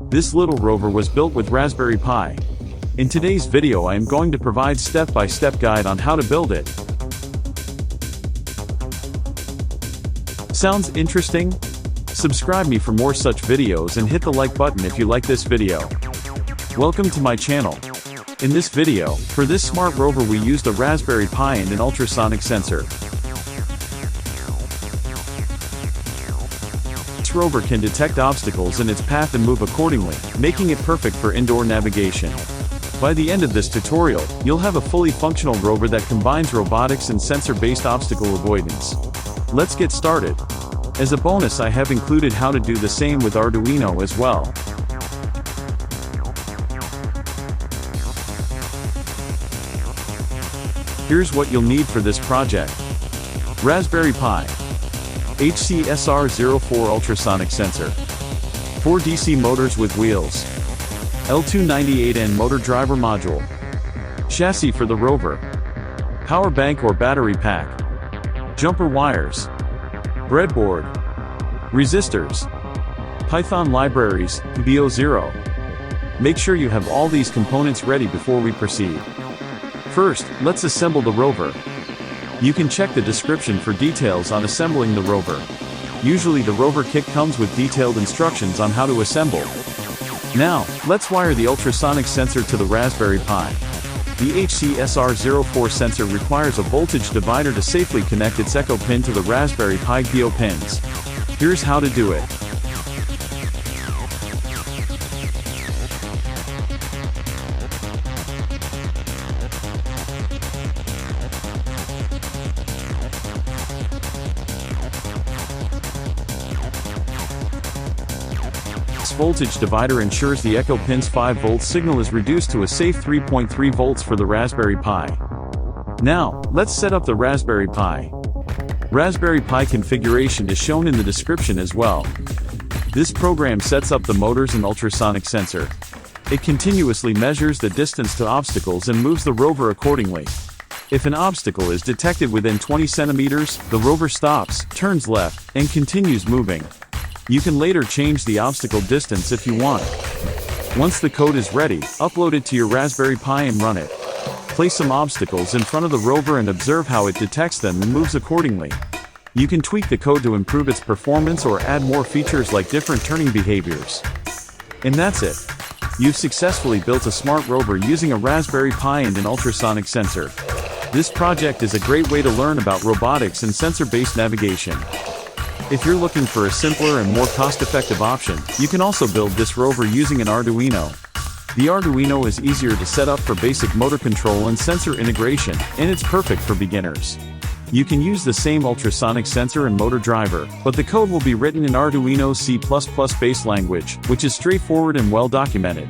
This little rover was built with Raspberry Pi. In today's video I am going to provide step-by-step guide on how to build it. Sounds interesting? Subscribe me for more such videos and hit the like button if you like this video. Welcome to my channel. In this video, for this smart rover we used a Raspberry Pi and an ultrasonic sensor. This rover can detect obstacles in its path and move accordingly, making it perfect for indoor navigation. By the end of this tutorial, you'll have a fully functional rover that combines robotics and sensor-based obstacle avoidance. Let's get started. As a bonus, I have included how to do the same with Arduino as well. Here's what you'll need for this project. Raspberry Pi, HCSR04 ultrasonic sensor, 4 DC motors with wheels, L298N motor driver module, chassis for the rover, power bank or battery pack, jumper wires, breadboard, resistors, Python libraries, GPIO. Make sure you have all these components ready before we proceed. First, let's assemble the rover. You can check the description for details on assembling the rover. Usually the rover kit comes with detailed instructions on how to assemble. Now, let's wire the ultrasonic sensor to the Raspberry Pi. The HCSR04 sensor requires a voltage divider to safely connect its echo pin to the Raspberry Pi GPIO pins. Here's how to do it. This voltage divider ensures the echo pin's 5-volt signal is reduced to a safe 3.3 volts for the Raspberry Pi. Now, let's set up the Raspberry Pi. Raspberry Pi configuration is shown in the description as well. This program sets up the motors and ultrasonic sensor. It continuously measures the distance to obstacles and moves the rover accordingly. If an obstacle is detected within 20 centimeters, the rover stops, turns left, and continues moving. You can later change the obstacle distance if you want. Once the code is ready, upload it to your Raspberry Pi and run it. Place some obstacles in front of the rover and observe how it detects them and moves accordingly. You can tweak the code to improve its performance or add more features like different turning behaviors. And that's it. You've successfully built a smart rover using a Raspberry Pi and an ultrasonic sensor. This project is a great way to learn about robotics and sensor-based navigation. If you're looking for a simpler and more cost-effective option, you can also build this rover using an Arduino. The Arduino is easier to set up for basic motor control and sensor integration, and it's perfect for beginners. You can use the same ultrasonic sensor and motor driver, but the code will be written in Arduino C++ base language, which is straightforward and well documented.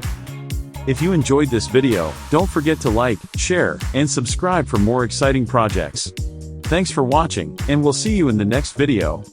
If you enjoyed this video, don't forget to like, share, and subscribe for more exciting projects. Thanks for watching, and we'll see you in the next video.